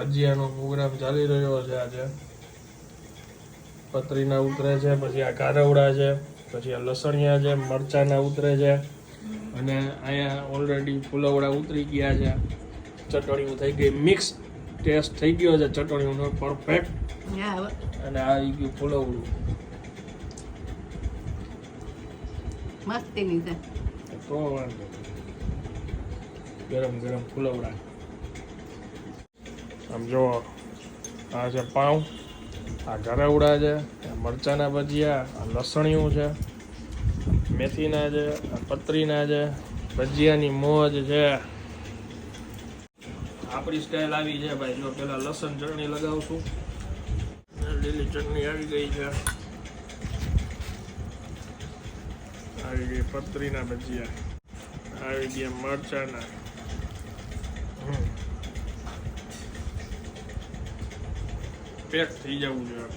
ભજીયાનો programme ચાલી રહ્યો છે આજે. પતરીના ઉતરે છે, પછી આ કારવડા છે, પછી આ લસણિયા છે, મરચાના ઉતરે છે, અને અહીંયા ઓલરેડી ફુલવડા ઉતરી ગયા છે. ચટણીઓ થઈ ગઈ મિક્સ, ટેસ્ટ થઈ ગયો છે ચટણીઓનો પરફેક્ટ. અને આ આવી ગયું ફુલવડું મસ્તીની છે તો વાંધો. ગરમ ગરમ ફુલવડા. આમ જો આ છે પાઉં, આ ઘરવડા છે, આ મરચાના ભજીયા, આ લસણિયું છે, મેથીના છે, આ પતરીના છે, ભજીયાની મોજ છે. આપણી સ્ટાઇલ આવી છે ભાઈ. જો પેલા લસણ ચટણી લગાવશું, લીલી ચટણી આવી ગઈ છે, આવી ગઈ પતરીના ભજીયા, આવી ગયા મરચાના. પેક થઈ જવું જોઈએ.